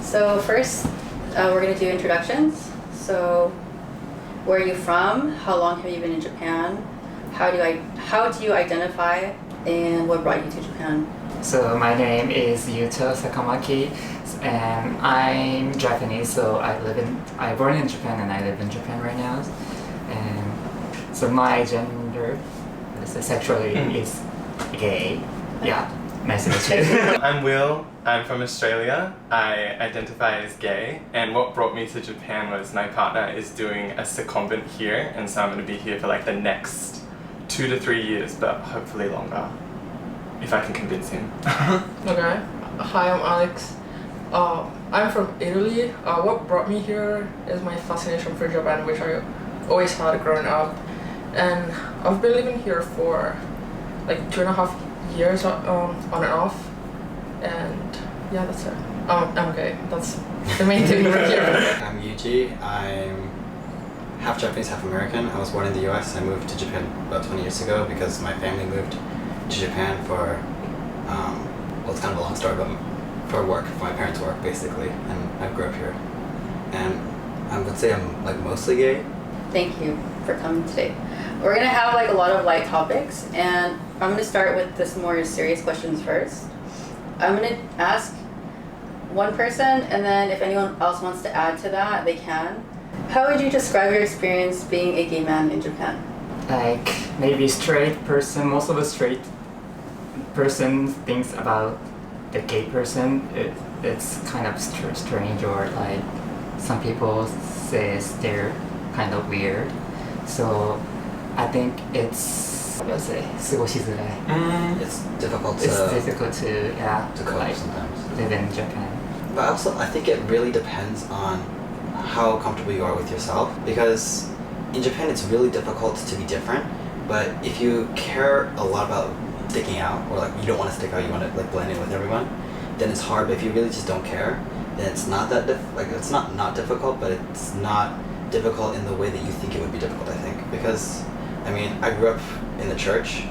So first, we're going to do introductions. So where are you from? How long have you been in Japan? How do you identify? And what brought you to Japan? So my name is Yuto Sakamaki, and I'm Japanese. So I born in Japan and I live in Japan right now. And so my gender, sexually, is gay. Yeah, nice to meet you. I'm Will. I'm from Australia. I identify as gay, and what brought me to Japan was my partner is doing a secondment here, and so I'm going to be here for like the next 2 to 3 years, but hopefully longer, if I can convince him. Okay. Hi, I'm Alex. I'm from Italy. What brought me here is my fascination for Japan, which I always had growing up. And I've been living here for like 2.5 years on and off. And yeah, that's it. I'm gay. That's the main thing we're here. I'm Yuji. I'm half Japanese, half American. I was born in the US. I moved to Japan about 20 years ago because my family moved to Japan for, well, it's kind of a long story, but for work, for my parents' work, basically. And I grew up here. And I would say I'm like mostly gay. Thank you for coming today. We're going to have like a lot of light topics, and I'm going to start with this more serious questions first. I'm going to ask one person, and then if anyone else wants to add to that, they can. How would you describe your experience being a gay man in Japan? Like maybe straight person, most of the straight person thinks about the gay person. It's kind of strange, or like some people say they're kind of weird. So I think it's, what do I say, 過ごしづらい. It's difficult to cope like, sometimes. live in Japan. But also, I think it really depends on how comfortable you are with yourself, because in Japan it's really difficult to be different, but if you care a lot about sticking out, or like you don't want to stick out, you want to like blend in with everyone, then it's hard. But if you really just don't care, then it's not that it's not difficult, but it's not difficult in the way that you think it would be difficult, I think. Because I mean, I grew up in the church,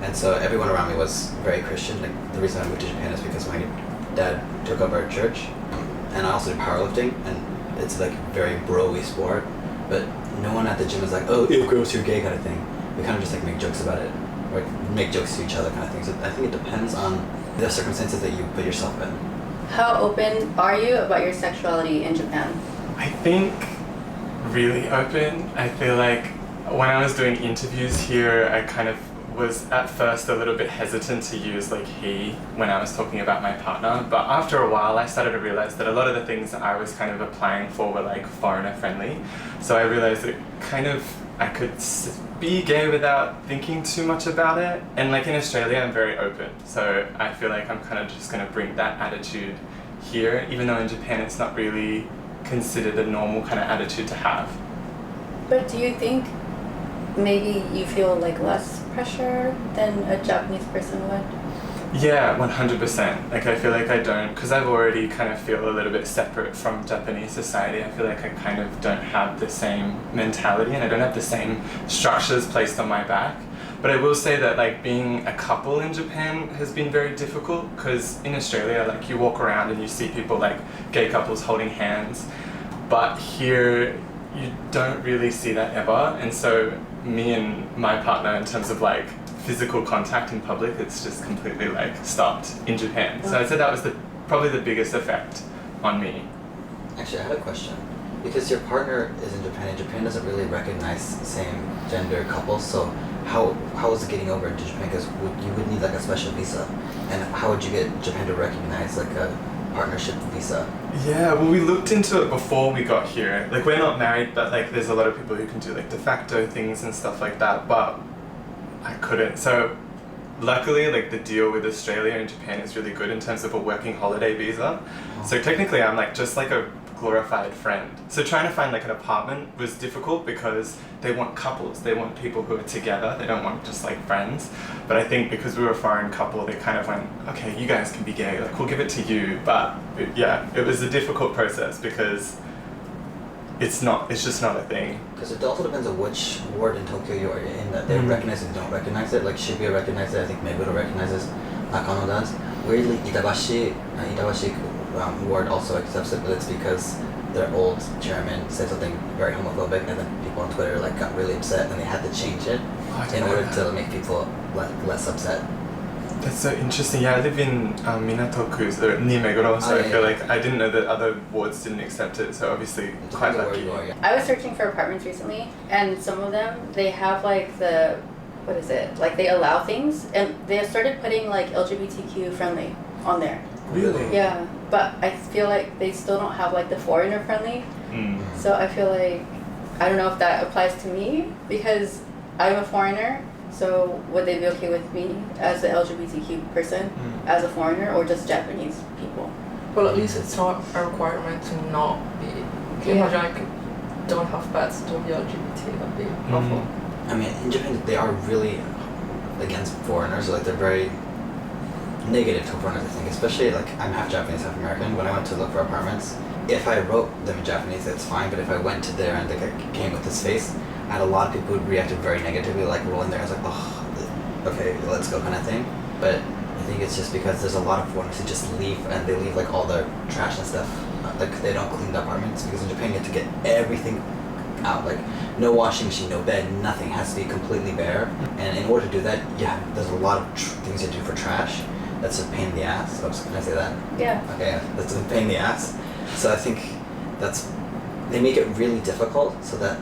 and so everyone around me was very Christian. Like the reason I moved to Japan is because my dad took over a church, and I also did powerlifting, and it's like a very bro-y sport, but no one at the gym is like, oh, ew, gross, you're gay kind of thing. We kind of just like make jokes about it, or make jokes to each other kind of thing. So I think it depends on the circumstances that you put yourself in. How open are you about your sexuality in Japan? I think really open. I feel like when I was doing interviews here, I kind of was at first a little bit hesitant to use like he when I was talking about my partner, but after a while I started to realize that a lot of the things that I was kind of applying for were like foreigner friendly. So I realized that kind of I could be gay without thinking too much about it. And like in Australia, I'm very open. So I feel like I'm kind of just going to bring that attitude here, even though in Japan it's not really considered a normal kind of attitude to have. But do you think maybe you feel like less pressure than a Japanese person would? Yeah, 100%. Like I feel like I don't, because I've already kind of feel a little bit separate from Japanese society. I feel like I kind of don't have the same mentality, and I don't have the same structures placed on my back. But I will say that like being a couple in Japan has been very difficult, because in Australia, like you walk around and you see people like gay couples holding hands, but here you don't really see that ever. And so me and my partner, in terms of like physical contact in public, it's just completely like stopped in Japan. So I'd say that was probably the biggest effect on me. Actually, I had a question. Because your partner is in Japan, and Japan doesn't really recognize same gender couples, so how was it getting over into Japan? Because you would need like a special visa, and how would you get Japan to recognize like a partnership visa? Yeah, well, we looked into it before we got here. Like we're not married, but like there's a lot of people who can do like de facto things and stuff like that, but I couldn't. So luckily, like the deal with Australia and Japan is really good in terms of a working holiday visa. So technically I'm like just like a glorified friend. So trying to find like an apartment was difficult because they want couples, they want people who are together, they don't want just like friends. But I think because we were a foreign couple, they kind of went, okay, you guys can be gay, like we'll give it to you. But it was a difficult process because it's just not a thing. Because it also depends on which ward in Tokyo you are in, that they recognize it and don't recognize it. Like Shibuya recognizes it, I think Meguro recognizes, Nakano does. Weirdly, Itabashi ward also accepts it, but it's because their old chairman said something very homophobic, and then people on Twitter like got really upset, and they had to change it in order to make people less upset. That's so interesting. Yeah, I live in Minato-ku, so near Meguro, so I feel like I didn't know that other wards didn't accept it, so obviously quite lucky. I was searching for apartments recently, and some of them, they have like what is it? Like they allow things, and they have started putting like LGBTQ friendly on there. Really? Yeah, but I feel like they still don't have like the foreigner friendly. So I feel like, I don't know if that applies to me, because I'm a foreigner. So would they be okay with me as an LGBTQ person, as a foreigner, or just Japanese people? Well, at least it's not a requirement to not be. Can you imagine I don't have pets, don't be LGBT, that'd be awful. I mean, in Japan, they are really against foreigners. Like, they're very negative to foreigners, I think. Especially, like, I'm half Japanese, half American. When I went to look for apartments, if I wrote them in Japanese, it's fine. But if I went to there and like, I came with this face, I had a lot of people who reacted very negatively, like rolling their eyes, like, oh, okay, let's go kind of thing. But I think it's just because there's a lot of foreigners who just leave, and they leave, like, all their trash and stuff. Like, they don't clean the apartments, because in Japan you have to get everything out. Like, no washing machine, no bed, nothing has to be completely bare. And in order to do that, there's a lot of things you do for trash. That's a pain in the ass. Oops, can I say that? Yeah. Okay, that's a pain in the ass. So I think they make it really difficult, so that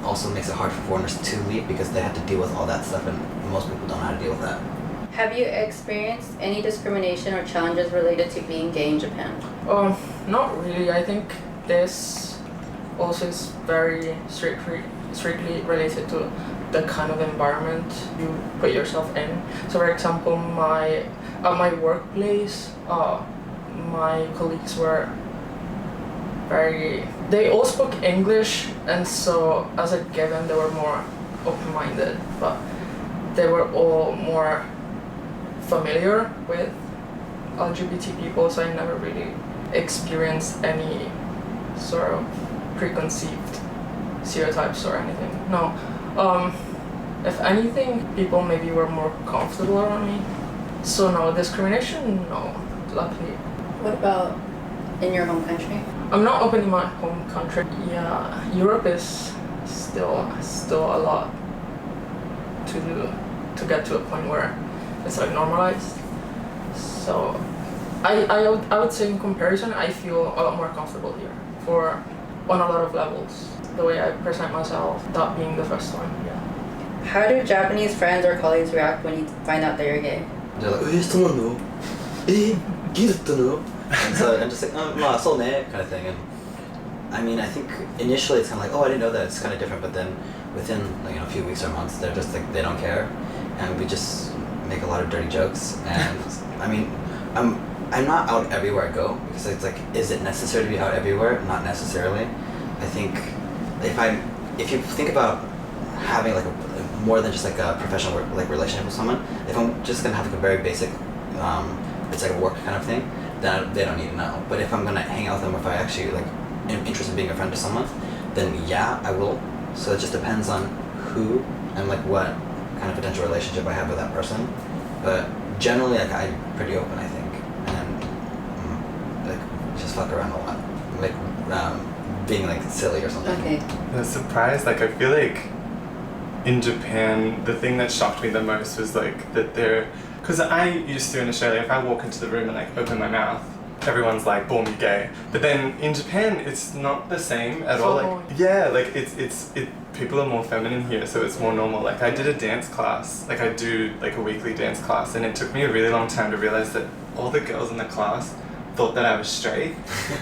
also makes it hard for foreigners to leave, because they have to deal with all that stuff, and most people don't know how to deal with that. Have you experienced any discrimination or challenges related to being gay in Japan? Not really. I think this also is very strictly related to the kind of environment you put yourself in. So, for example, at my workplace, my colleagues were they all spoke English, and so as a given they were more open-minded, but they were all more familiar with LGBT people, so I never really experienced any sort of preconceived stereotypes or anything. No. If anything, people maybe were more comfortable around me. So no, discrimination, no, luckily. What about in your home country? I'm not open in my home country. Yeah, Europe is still a lot to do to get to a point where it's like normalized. So I would say in comparison, I feel a lot more comfortable here on a lot of levels. The way I present myself, that being the first one, yeah. How do Japanese friends or colleagues react when you find out that you're gay? They're like, そうなの? ゲイだったの? And so I'm just like, まあそうね kind of thing. And I mean, I think initially it's kind of like, oh, I didn't know that, it's kind of different, but then within a few weeks or months, they're just like, they don't care, and we just make a lot of dirty jokes. And I mean, I'm not out everywhere I go, because it's like, is it necessary to be out everywhere? Not necessarily. I think if you think about having like more than just like a professional relationship with someone, if I'm just gonna have like a very basic, it's like a work kind of thing, then they don't need to know. But if I'm gonna hang out with them, if I actually like am interested in being a friend to someone, then yeah, I will. So it just depends on who and like what kind of potential relationship I have with that person. But generally, like, I'm pretty open, I think, and like just fuck around a lot, like being like silly or something. Okay. I'm surprised. Like, I feel like in Japan, the thing that shocked me the most was like that because I used to in Australia, if I walk into the room and like open my mouth, everyone's like, boom, you're gay. But then in Japan, it's not the same at all. Like, yeah, like people are more feminine here, so it's more normal. Like, I did a dance class, like I do like a weekly dance class, and it took me a really long time to realize that all the girls in the class thought that I was straight.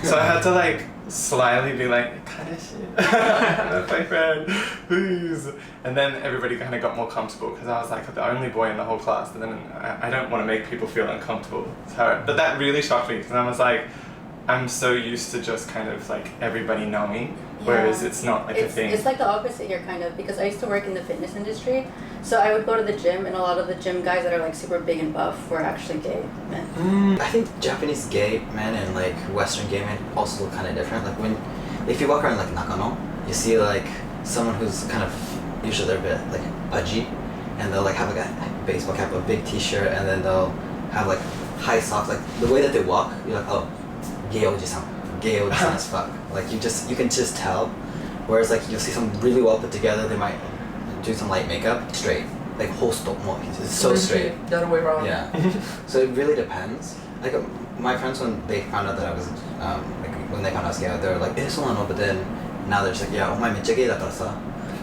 So I had to like slyly be like, kind of shit, that's my friend, please. And then everybody kind of got more comfortable, because I was like the only boy in the whole class, and then I don't want to make people feel uncomfortable. But that really shocked me, because I was like, I'm so used to just kind of like everybody knowing, whereas it's not like a thing. It's like the opposite here, kind of, because I used to work in the fitness industry, so I would go to the gym, and a lot of the gym guys that are like super big and buff were actually gay men. I think Japanese gay men and like Western gay men also look kind of different. Like if you walk around like Nakano, you see like someone who's kind of, usually they're a bit like pudgy, and they'll like have like a baseball cap, a big t-shirt, and then they'll have like high socks. Like the way that they walk, you're like, oh, gay oji-san as fuck. Like you can just tell. Whereas like you'll see some really well put together, they might do some light makeup, straight. Like whole it's so straight. The other way around. Yeah. So it really depends. Like my friends, when they found out that I was like when they found out I was gay, they were like, so nano, but then now they're just like, yeah, omae mecha gay da kara sa.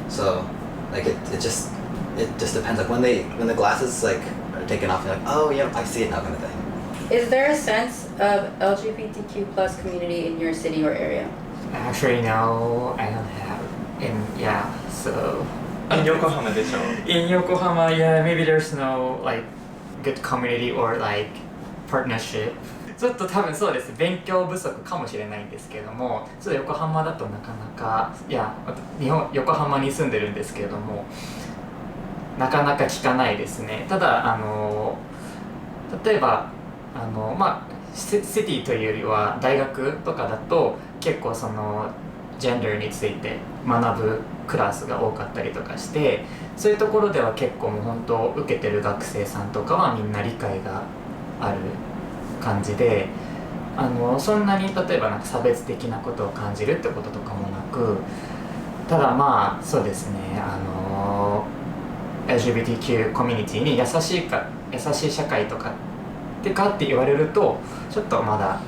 So like it just depends. Like when the glasses like are taken off, you're like, oh yeah, I see it now, kind of thing. Is there a sense of LGBTQ plus community in your city or area? Actually, no, I don't have. So In Yokohama でしょ in Yokohama, yeah, maybe there's no like good community or like partnership. ちょっと多分そうです。勉強不足かもしれないんですけども、ちょっと横浜だとなかなか、横浜に住んでるんですけれども、なかなか聞かないですね。ただ例えばシティというよりは大学とかだと結構そのジェンダーについて学ぶクラスが多かったりとかして、そういうところでは結構もう本当受けてる学生さんとかはみんな理解がある感じで、そんなに例えばなんか差別的なことを感じるってこととかもなく、ただそうですね、LGBTQ コミュニティに優しい社会とかって言われるとちょっとまだ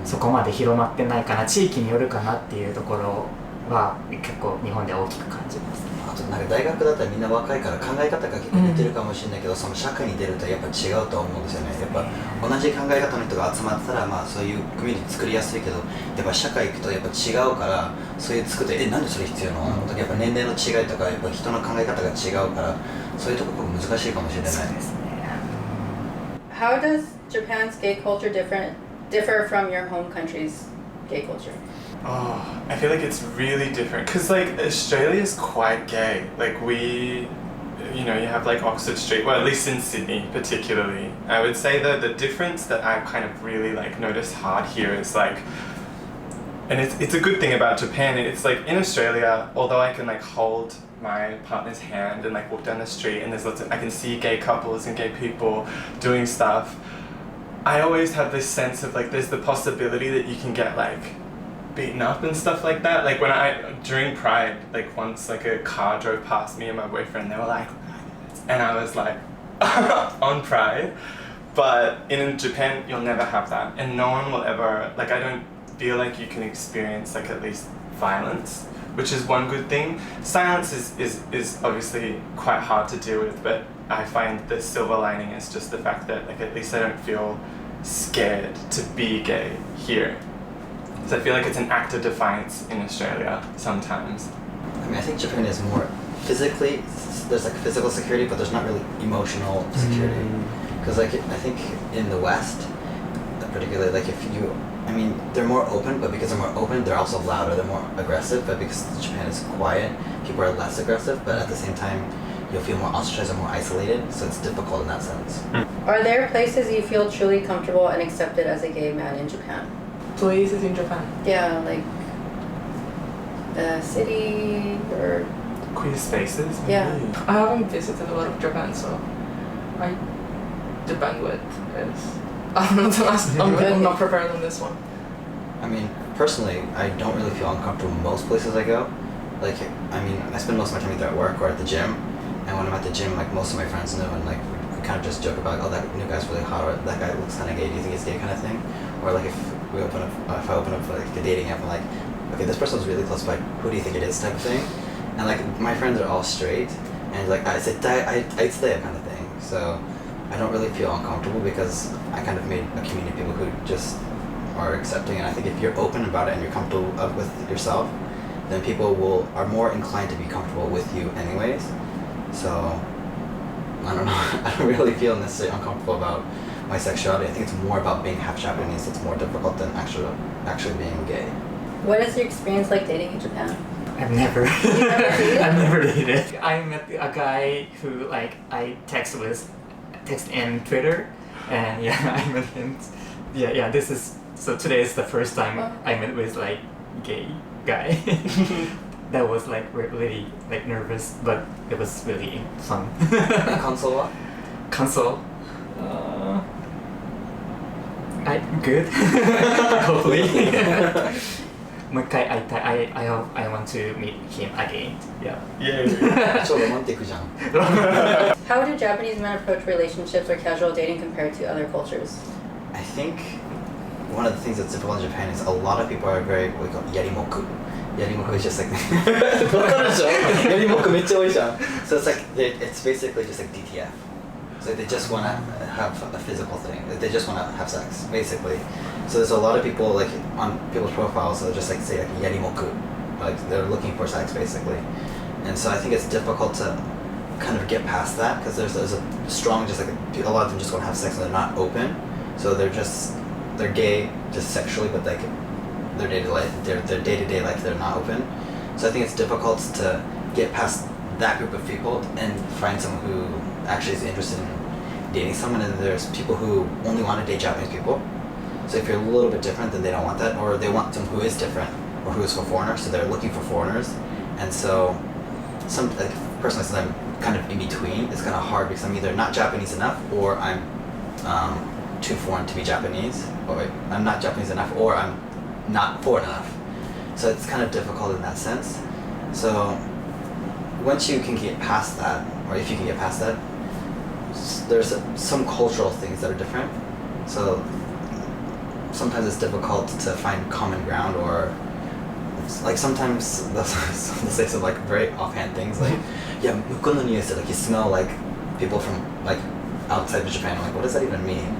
そこまで広まってないかな、地域によるかなっていうところは結構日本で大きく感じますね。あとなんか大学だったらみんな若いから考え方が結構似てるかもしれないけど、その社会に出るとやっぱ違うと思うんですよね。やっぱ同じ考え方の人が集まってたらそういうコミュニティ作りやすいけど、やっぱ社会行くとやっぱ違うから、そういう作ってなんでそれ必要なの？やっぱ年齢の違いとかやっぱ人の考え方が違うから、そういうところ難しいかもしれないですね。How does Japan's gay culture differ from your home country's gay culture? Oh, I feel like it's really different because like Australia's quite gay. Like you have like Oxford Street, well at least in Sydney particularly. I would say that the difference that I kind of really like noticed hard here is like, and it's a good thing about Japan, it's like in Australia, although I can like hold my partner's hand and like walk down the street and I can see gay couples and gay people doing stuff, I always have this sense of like there's the possibility that you can get like beaten up and stuff like that. Like during Pride, like once like a car drove past me and my boyfriend, they were like, and I was like on Pride. But in Japan you'll never have that, and no one will ever, like I don't feel like you can experience like at least violence, which is one good thing. Silence is obviously quite hard to deal with, but I find the silver lining is just the fact that like at least I don't feel scared to be gay here. So I feel like it's an act of defiance in Australia sometimes. I mean, I think Japan is more physically, there's like physical security, but there's not really emotional security. Because like I think in the West, particularly like they're more open, but because they're more open, they're also louder, they're more aggressive. But because Japan is quiet, people are less aggressive, but at the same time, you'll feel more ostracized or more isolated, so it's difficult in that sense. Are there places you feel truly comfortable and accepted as a gay man in Japan? Places in Japan. Yeah, like the city or Queer spaces, maybe? Yeah. I haven't visited a lot of Japan, so the bandwidth is. I don't know to ask. I'm not prepared on this one. I mean, personally, I don't really feel uncomfortable most places I go. Like, I spend most of my time either at work or at the gym, and when I'm at the gym, like most of my friends know, and like we kind of just joke about, oh, that new guy's really hot, or that guy looks kind of gay. Do you think he's gay, kind of thing? Or like if I open up like a dating app, I'm like, okay, this person's really close, but who do you think it is, type of thing. And like my friends are all straight, and like I said, I'd stay kind of thing. So I don't really feel uncomfortable because I kind of made a community of people who just are accepting. And I think if you're open about it and you're comfortable with yourself, then people are more inclined to be comfortable with you anyways. So I don't know. I don't really feel necessarily uncomfortable about my sexuality. I think it's more about being half Japanese. It's more difficult than actually being gay. what is your experience like dating in Japan? I've never dated? I've never dated. I met a guy who like I text in Twitter, and yeah, I met him. Yeah, so today is the first time I met with like gay guy. That was like really like nervous, but it was really fun. Console what? Console. good. Hopefully. もう一回会いたい。I hope I want to meet him again. Yeah. Yeah. 超ロマンティックじゃん。 How do Japanese men approach relationships or casual dating compared to other cultures? I think one of the things that's difficult in Japan is a lot of people are very what we call yarimoku. Yarimoku is just like わかるでしょ yarimoku めっちゃ多いじゃん So it's like it's basically just like DTF. So they just want to have a physical thing. They just want to have sex, basically. So there's a lot of people like on people's profiles they'll just like say like yarimoku, like they're looking for sex basically. And so I think it's difficult to kind of get past that because there's a strong just like a lot of them just want to have sex and they're not open. So they're gay just sexually, but like their day-to-day life they're not open. So I think it's difficult to get past that group of people and find someone who actually is interested in dating someone. And there's people who only want to date Japanese people. So if you're a little bit different, then they don't want that, or they want someone who is different or who is for foreigners. So they're looking for foreigners. And so personally, since I'm kind of in between, it's kind of hard because I'm either not Japanese enough or I'm too foreign to be Japanese. Or wait, I'm not Japanese enough or I'm not foreign enough. So it's kind of difficult in that sense. So once you can get past that, or if you can get past that, there's some cultural things that are different. So sometimes it's difficult to find common ground, or like sometimes they'll say some like very offhand things like, yeah, mukono niu, like you smell like people from like outside of Japan. I'm like, what does that even mean?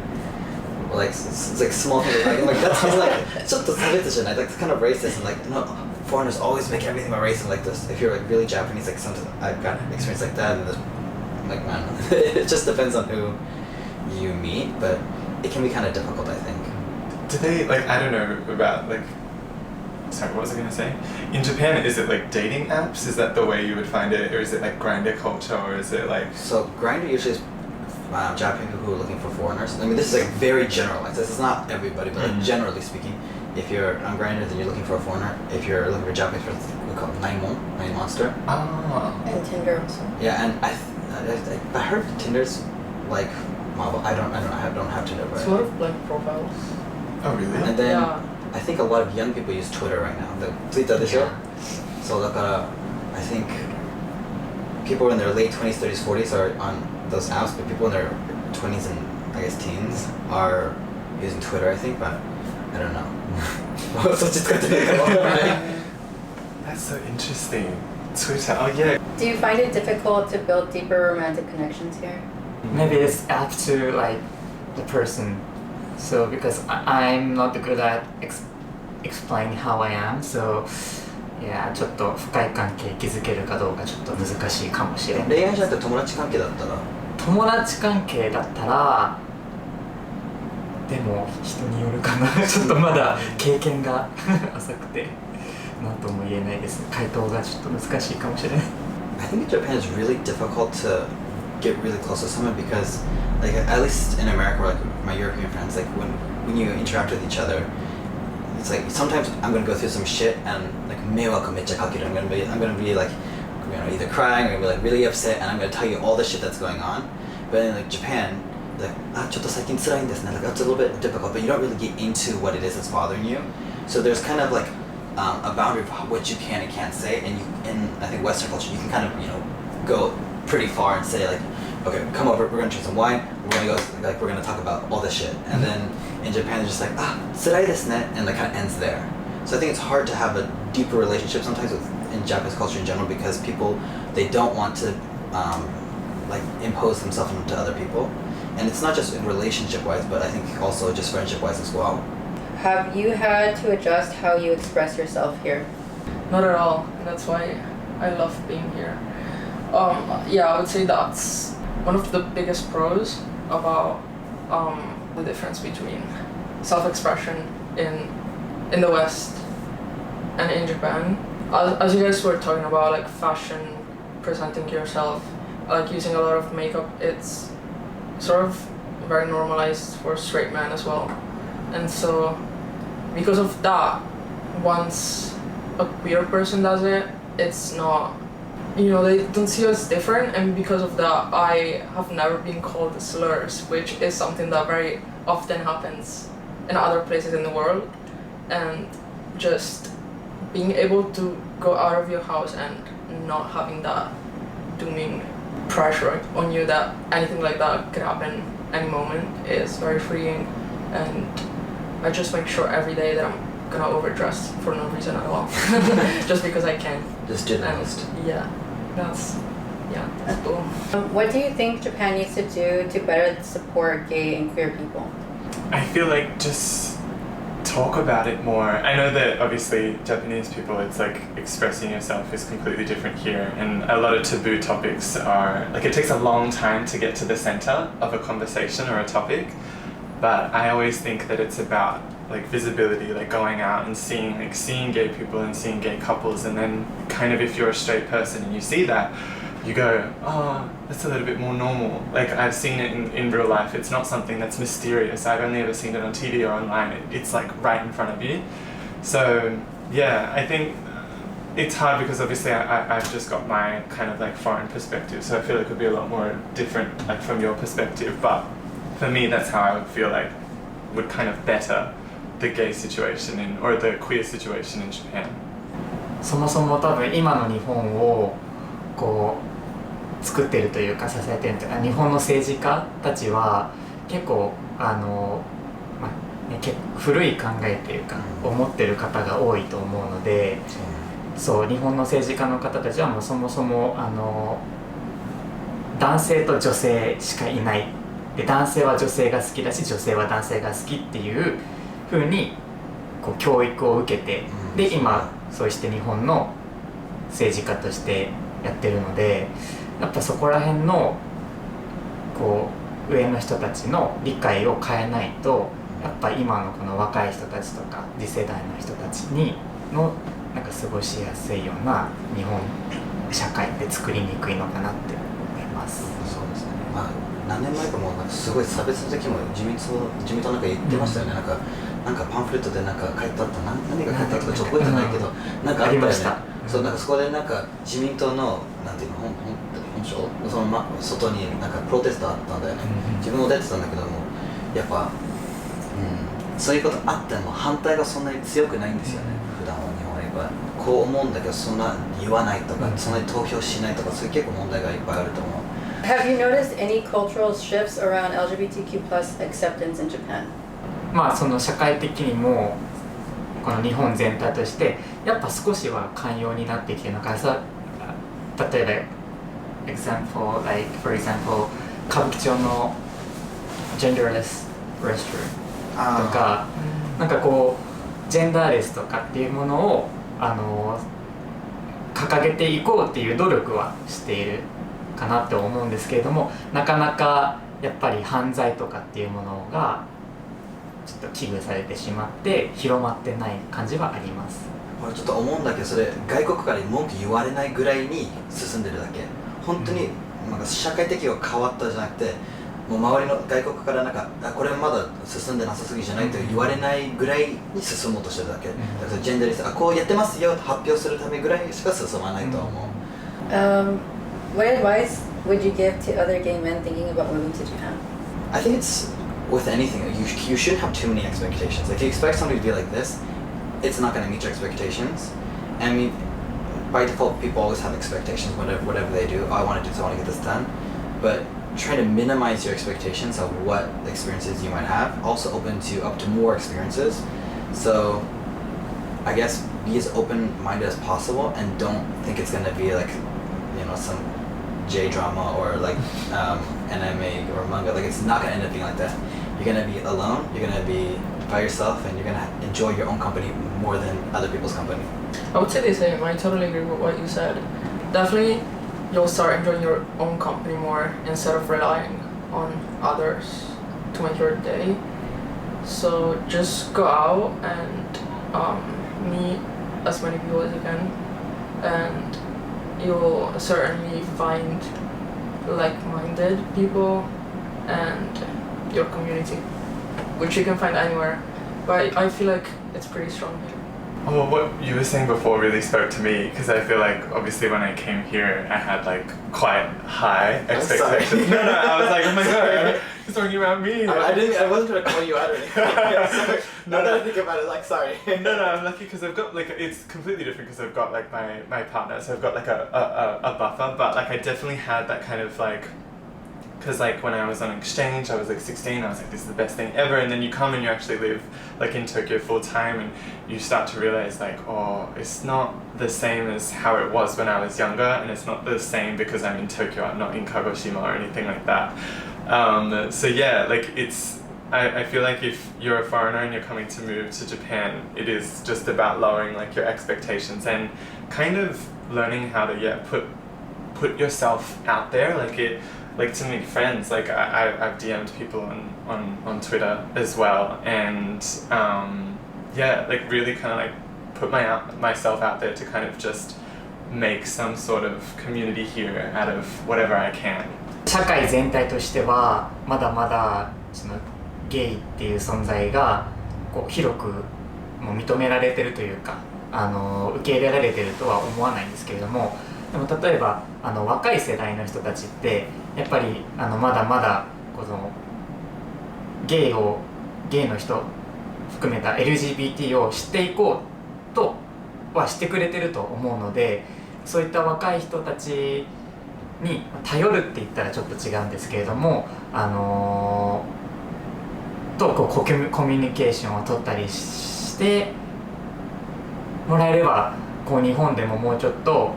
Or like it's like small things like that's like ちょっと差別じゃない like it's kind of racist and like no foreigners always make everything about racism like this. If you're like really Japanese, like sometimes I've got experience like that and like man, it just depends on who you meet, but it can be kind of difficult, I think. Do they like I don't know about like sorry, what was I gonna say? In Japan, is it like dating apps? Is that the way you would find it, or is it like Grindr culture, or is it like? So Grindr usually is Japanese people who are looking for foreigners. I mean, this is like very generalized. This is not everybody, but like generally speaking, if you're on Grindr, then you're looking for a foreigner. If you're looking for a Japanese person, we call it nine monster. Oh. And Tinder also. Yeah, and I heard Tinder's like Marvel. I don't have Tinder, but. It's a lot of blank profiles. Oh really? And then Yeah. I think a lot of young people use Twitter right now. The Twitterでしょ? So I think people in their late 20s, 30s, 40s are on those apps, but people in their 20s and I guess teens are using Twitter, I think, but I don't know. そっち使ってないかわからない That's so interesting. Twitter. Oh yeah. Do you find it difficult to build deeper romantic connections here? Maybe it's up to like the person. So because I'm not good at explaining how I am, so yeah, ちょっと深い関係築けるかどうかちょっと難しいかもしれない。恋愛じゃなくて友達関係だったら友達関係だったらでも人によるかなちょっとまだ経験が浅くて何とも言えないです。回答がちょっと難しいかもしれない。I think in Japan it's really difficult to get really close to someone because like at least in America, like my European friends, like when you interact with each other, it's like sometimes I'm gonna go through some shit and like 迷惑めっちゃかける I'm gonna be like either crying or like really upset and I'm gonna tell you all the shit that's going on. But in like Japan, like ちょっと最近辛いんですね like that's a little bit difficult, but you don't really get into what it is that's bothering you. So there's kind of like a boundary of what you can and can't say, and in I think Western culture you can kind of go pretty far and say like, okay, come over, we're gonna drink some wine, we're gonna talk about all this shit, and then in Japan it's just like 辛いですね and like kind of ends there. So I think it's hard to have a deeper relationship sometimes in Japanese culture in general because people they don't want to like impose themselves onto other people, and it's not just in relationship wise, but I think also just friendship wise as well. Have you had to adjust how you express yourself here? Not at all. And that's why I love being here. Yeah, I would say that's one of the biggest pros about the difference between self-expression in the West and in Japan. As you guys were talking about, like fashion, presenting yourself, like using a lot of makeup, it's sort of very normalized for straight men as well. And so, because of that, once a queer person does it, it's not, they don't see us different, and because of that, I have never been called slurs, which is something that very often happens in other places in the world, and just being able to go out of your house and not having that dooming pressure on you that anything like that could happen any moment is very freeing. And I just make sure every day that I'm gonna overdress for no reason at all, just because I can. Just do the most. Yeah, that's cool. What do you think Japan needs to do to better support gay and queer people? I feel like just talk about it more. I know that obviously Japanese people, it's like expressing yourself is completely different here, and a lot of taboo topics are like, it takes a long time to get to the center of a conversation or a topic, but I always think that it's about like visibility, like going out and seeing gay people and seeing gay couples, and then kind of if you're a straight person and you see that, you go, oh, that's a little bit more normal. Like I've seen it in real life. It's not something that's mysterious. I've only ever seen it on TV or online. It's like right in front of you. So yeah, I think it's hard because obviously I've just got my kind of like foreign perspective. So I feel like it would be a lot more different like from your perspective. But for me, that's how I would feel like would kind of better the gay situation or the queer situation in Japan. そもそも多分今の日本をこう作ってるというか支えてるというか、日本の政治家たちは結構古い考えというか思ってる方が多いと思うので、そう日本の政治家の方たちはもうそもそも男性と女性しかいないで、男性は女性が好きだし女性は男性が好きっていう風にこう教育を受けて、で今そうして日本の政治家としてやってるので、やっぱそこら辺のこう上の人たちの理解を変えないと、やっぱ今のこの若い人たちとか次世代の人たちにのなんか過ごしやすいような日本社会って作りにくいのかなって思います。そうですね。まあ何年前かもなんかすごい差別の時も自民党なんか言ってましたよね。なんかパンフレットでなんか書いてあった、何が書いてあったかちょっと覚えてないけど、なんかあったよね。そうなんかそこでなんか自民党のなんていうの本省その外になんかプロテストあったんだよね。自分も出てたんだけども、やっぱ、そういうことあっても反対がそんなに強くないんですよね。普段は日本はやっぱこう思うんだけどそんな言わないとか、そんなに投票しないとか、そういう結構問題がいっぱいあると思う。Have you noticed any cultural shifts around LGBTQ plus acceptance in Japan? まあその社会的にもこの日本全体としてやっぱ少しは寛容になってきてるのかさ。例えばfor example 歌舞伎町の genderless restaurant とか、なんかこうジェンダーレスとかっていうものを掲げていこうっていう努力はしているかなって思うんですけれども、なかなかやっぱり犯罪とかっていうものがちょっと危惧されてしまって広まってない感じはあります。俺ちょっと思うんだけど、それ外国から文句言われないぐらいに進んでるだけ。本当になんか社会的が変わったじゃなくて、もう周りの外国からなんかこれまだ進んでなさすぎじゃないと言われないぐらいに進もうとしてるだけ。だからジェンダーレスこうやってますよと発表するためぐらいしか進まないと思う。What advice would you give to other gay men thinking about moving to Japan? I think it's with anything, you shouldn't have too many expectations. Like you expect somebody to be like this, it's not going to meet your expectations. I mean, by default, people always have expectations whatever they do. Oh, I want to do this, I want to get this done. But try to minimize your expectations of what experiences you might have. Also open to up to more experiences. So I guess be as open-minded as possible and don't think it's going to be like, you know, some J-drama or like anime or manga. Like it's not going to end up being like that. You're going to be alone, you're going to be by yourself, and you're going to enjoy your own company more than other people's company. I would say the same. I totally agree with what you said. Definitely, you'll start enjoying your own company more instead of relying on others to make your day. So just go out and meet as many people as you can, and you will certainly find like-minded people and your community, which you can find anywhere. But I feel like it's pretty strong here. Oh, what you were saying before really spoke to me, because I feel like obviously when I came here I had like quite high expectations. No, I was like, oh my god, He's talking about me. I wasn't trying to call you out or anything. Sorry. Now that I think about it, like, sorry. No, I'm lucky because I've got like it's completely different because I've got like my partner, so I've got like a buffer. But like I definitely had that kind of like, because like when I was on exchange, I was like 16. I was like, this is the best thing ever. And then you come and you actually live like in Tokyo full time, and you start to realize like, oh, it's not the same as how it was when I was younger, and it's not the same because I'm in Tokyo. I'm not in Kagoshima or anything like that. So yeah, like I feel like if you're a foreigner and you're coming to move to Japan, it is just about lowering like your expectations and kind of learning how to put yourself out there, like to make friends. Like I've DM'd people on Twitter as well, and like really kind of like put myself out there to kind of just make some sort of community here out of whatever I can. 社会全体としてはまだまだそのゲイっていう存在がこう広くもう認められてるというか受け入れられてるとは思わないんですけれども、でも例えば若い世代の人たちってやっぱりまだまだこのゲイの人含めた LGBT を知っていこうとはしてくれてると思うので、そういった若い人たちに頼るって言ったらちょっと違うんですけれども、とこうコミュニケーションを取ったりしてもらえれば、こう日本でももうちょっと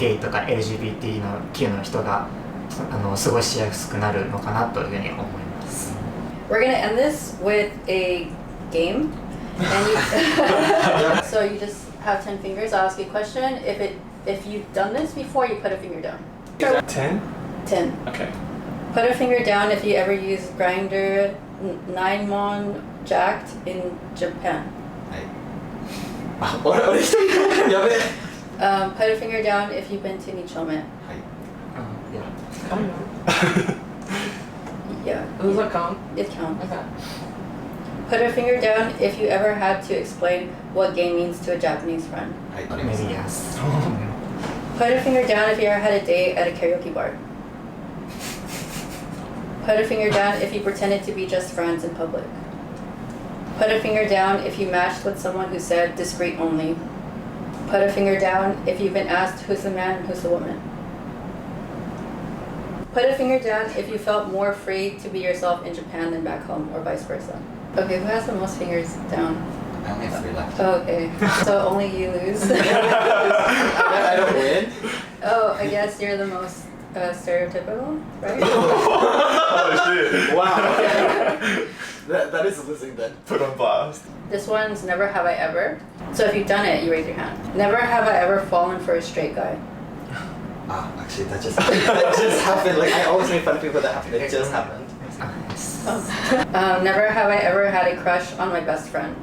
ゲイとか LGBTQ の人が過ごしやすくなるのかなというふうに思います。We're gonna end this with a game, and you so you just have 10 fingers. I'll ask you a question. If you've done this before, you put a finger down. Is that 10? 10. Okay. Put a finger down if you ever use Grindr 9mon jacked in Japan. 俺一人やべえ。Put a finger down if you've been to Nichome. Yeah. Does that count? It counts. Okay. Put a finger down if you ever had to explain what gay means to a Japanese friend. Maybe yes. Put a finger down if you ever had a date at a karaoke bar. Put a finger down if you pretended to be just friends in public. Put a finger down if you matched with someone who said discreet only. Put a finger down if you've been asked who's the man and who's the woman. Put a finger down if you felt more free to be yourself in Japan than back home, or vice versa. Okay, who has the most fingers down? I only have 3 left. Oh, okay. So only you lose. I don't win? Oh, I guess you're the most stereotypical, right? Oh shit. Wow, okay. that is losing then. Put on blast. This one's never have I ever. So if you've done it, you raise your hand. Never have I ever fallen for a straight guy. Actually that just happened. Like I always make fun of people that happen. It just happened. Never have I ever had a crush on my best friend.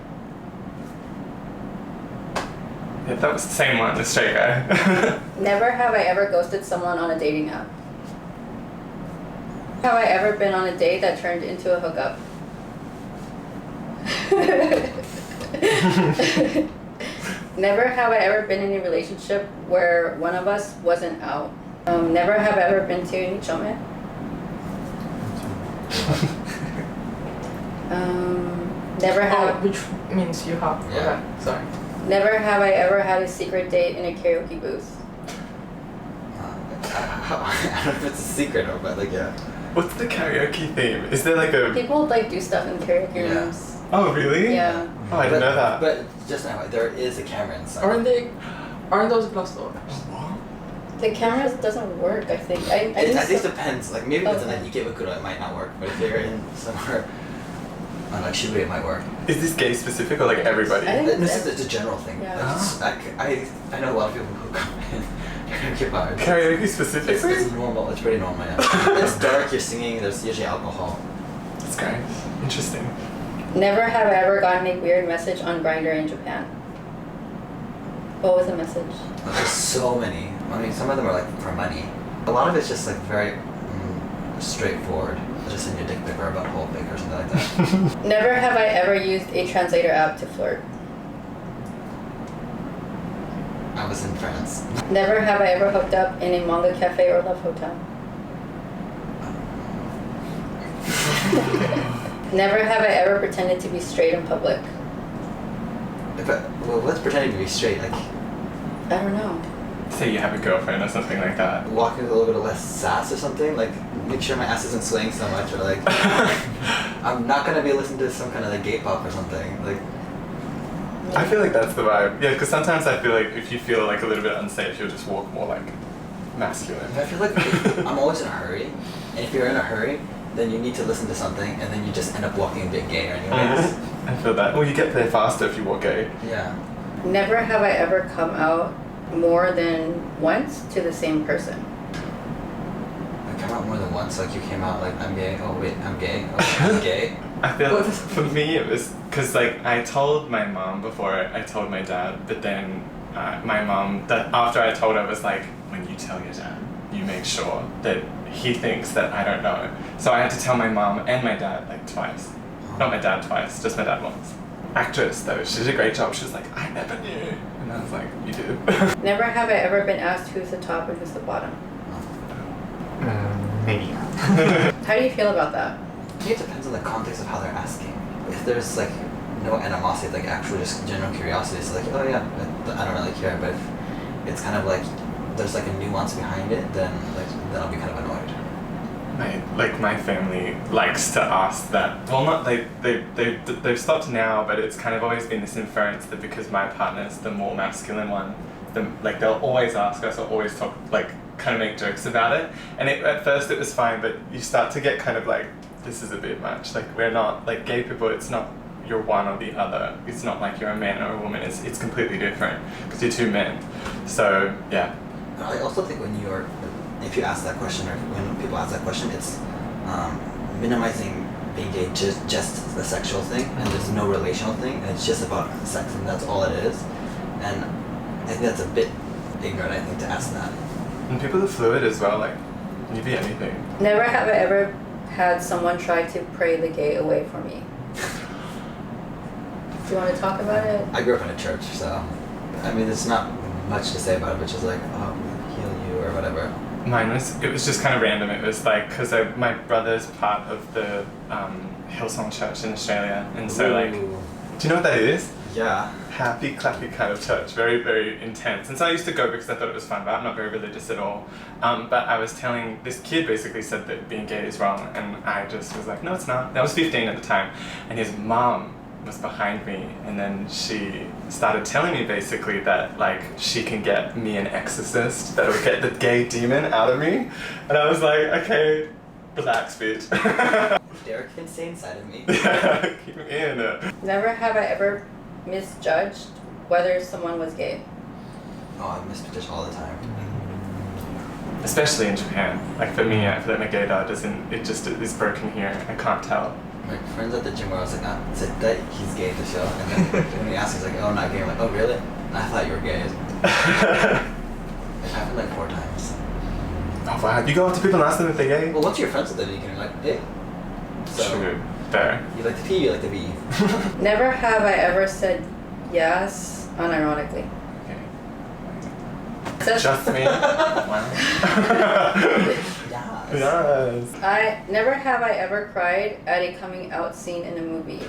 Yeah, that was the same one, the straight guy. Never have I ever ghosted someone on a dating app. Have I ever been on a date that turned into a hookup? Never have I ever been in a relationship where one of us wasn't out. Never have I ever been to Nichome. Never have. Which means you have. Yeah. Okay, sorry. Never have I ever had a secret date in a karaoke booth. I don't know if it's a secret or, but like yeah. What's the karaoke theme? Is there like a... People like do stuff in karaoke Yeah. rooms. Oh really? Yeah. Oh, I didn't know that. But just now, there is a camera inside. Aren't those glass doors? The camera doesn't work, I think. I It depends. Like maybe if it's in a Ikebukuro, it might not work. But if you're in somewhere on like Shibuya, it might work. Is this gay specific or like everybody? I think This is a general thing. Yeah. I know a lot of people who come in karaoke bars. Karaoke specific? It's normal. It's pretty normal. Yeah. It's dark. You're singing. There's usually alcohol. That's great. Interesting. Never have I ever gotten a weird message on Grindr in Japan. What was the message? There's so many. I mean, some of them are like for money. A lot of it's just like very straightforward. I'll just send you a dick pic or a butthole pic or something like that. Never have I ever used a translator app to flirt. I was in France. Never have I ever hooked up in a manga cafe or love hotel. Never have I ever pretended to be straight in public. Well, what's pretending to be straight? Like, I don't know. Say you have a girlfriend or something like that. walking with a little bit of less sass or something. Like, make sure my ass isn't swaying so much, or like, I'm not gonna be listening to some kind of like gay pop or something. Like, I feel like that's the vibe. Yeah, because sometimes I feel like if you feel like a little bit unsafe, you'll just walk more like masculine. I feel like I'm always in a hurry, and if you're in a hurry, then you need to listen to something, and then you just end up walking a bit gayer anyways. I feel that. Well, you get there faster if you walk gay. Yeah. Never have I ever come out more than once to the same person. I come out more than once. Like, you came out like, I'm gay. Oh wait, I'm gay. Oh, I'm gay. I feel for me it was because like I told my mom before I told my dad, but then my mom, that after I told her, was like, when you tell your dad, you make sure that he thinks that I don't know. So I had to tell my mom and my dad like twice. Not my dad twice, just my dad once. Actress though, she did a great job. She was like, I never knew. And I was like, you did. Never have I ever been asked who's the top and who's the bottom. Maybe. How do you feel about that? I think it depends on the context of how they're asking. If there's like no animosity, like actual just general curiosity, it's like, oh yeah, I don't really care. But if it's kind of like there's like a nuance behind it, then I'll be kind of annoyed. My family likes to ask that. Well, not they've stopped now, but it's kind of always been this inference that because my partner's the more masculine one, they'll always ask us or always talk, like kind of make jokes about it. And at first it was fine, but you start to get kind of like, this is a bit much. Like, we're not like gay people. It's not you're one or the other. It's not like you're a man or a woman. It's completely different because you're two men. So yeah. I also think if you ask that question, or when people ask that question, it's minimizing being gay just the sexual thing, and there's no relational thing, and it's just about sex, and that's all it is. And I think that's a bit ignorant, I think, to ask that. And people are fluid as well, like, you be anything. Never have I ever had someone try to pray the gay away from me. Do you want to talk about it? I grew up in a church, so I mean, there's not much to say about it, but just like, oh, heal you or whatever. It was just kind of random. It was like, because my brother's part of the Hillsong Church in Australia, and so like, do you know what that is? Yeah. Happy, clappy kind of church, very, very intense. And so I used to go because I thought it was fun, but I'm not very religious at all. But I was telling, this kid basically said that being gay is wrong, and I just was like, no, it's not. I was 15 at the time, and his mom was behind me, and then she started telling me basically that like she can get me an exorcist that'll get the gay demon out of me, and I was like, okay, relax, bitch. Derek can stay inside of me. Yeah, keep me in. Never have I ever misjudged whether someone was gay. Oh, I misjudge all the time. Especially in Japan. Like for me, I feel like my gaydar it just is broken here. I can't tell. My friends at the gym where I was like, said that he's gay to show, and then when he asked, he's like, oh, I'm not gay. I'm like, oh, really? I thought you were gay. It happened like 4 times. Oh wow, you go up to people and ask them if they're gay? Well, once you're friends with them, you can be like, hey. So, true. Fair. You like to pee, you like to be. Never have I ever said yes unironically. Okay. Just me? Wow. Yes. Yes. Never have I ever cried at a coming out scene in a movie.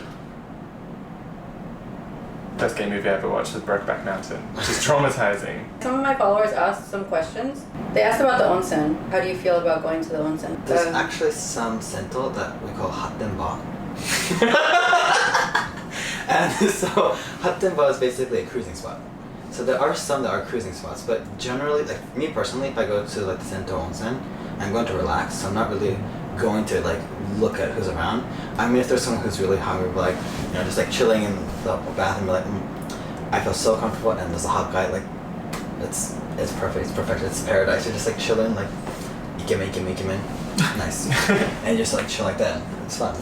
Best gay movie I ever watched was Brokeback Mountain, which is traumatizing. Some of my followers asked some questions. They asked about the onsen. How do you feel about going to the onsen? There's actually some sento that we call hattenba. And so hattenba is basically a cruising spot. So there are some that are cruising spots, but generally, like me personally, if I go to like the Sento Onsen, I'm going to relax. So I'm not really going to like look at who's around. I mean, if there's someone who's really hungry, like just like chilling in the bathroom, like I feel so comfortable, and there's a hot guy, like it's perfect. It's perfect. It's paradise. You're just like chilling, like ikeme, nice, and you just like chill like that. It's fun.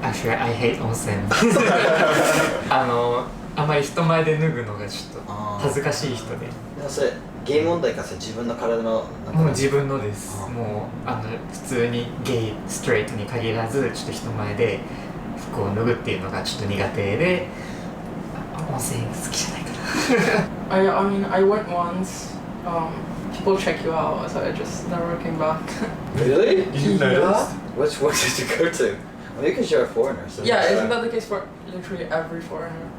Actually, I hate onsen. あまり人前で脱ぐのがちょっと恥ずかしい人で。でもそれゲイ問題かそれ自分の体のもう自分のです。もう普通にゲイストレートに限らずちょっと人前で服を脱ぐっていうのがちょっと苦手で、温泉好きじゃないかな。I mean I went once people check you out, so I just never came back. Really? You noticed? Which one did you go to? Well, you can share a foreigner. So Yeah, isn't that the case for literally every foreigner?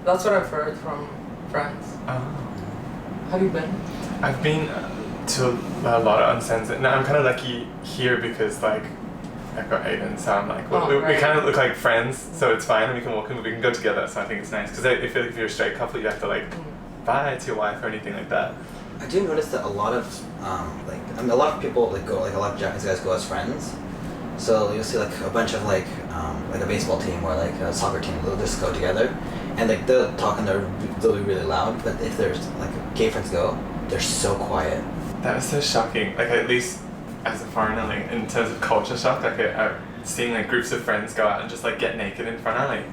That's what I've heard from friends. Oh. Have you been? I've been to a lot of Onsens. And I'm kind of lucky here because like I've got Aiden, so I'm like, well, Oh, we right. kind of look like friends, so it's fine. And we can walk and we can go together. So I think it's nice because I feel like if you're a straight couple, you have to like bye to your wife or anything like that. I do notice that a lot of a lot of people like go, like a lot of Japanese guys go as friends. So you'll see like a bunch of like a baseball team or like a soccer team, they'll just go together, and like they'll talk and they'll be really loud. But if there's like gay friends go, they're so quiet. That was so shocking. Like at least as a foreigner, like in terms of culture shock, like seeing like groups of friends go out and just like get naked in front of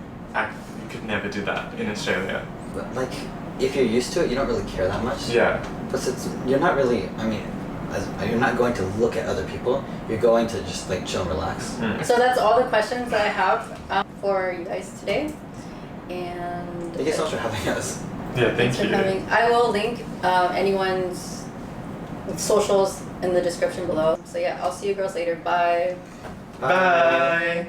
you could never do that in Australia. But like if you're used to it, you don't really care that much. Yeah. But you're not really. I mean, you're not going to look at other people. You're going to just like chill and relax. So that's all the questions that I have for you guys today. And Thank you so much for having us. Yeah, thanks for coming. I will link anyone's socials in the description below. So yeah, I'll see you girls later. Bye. Bye.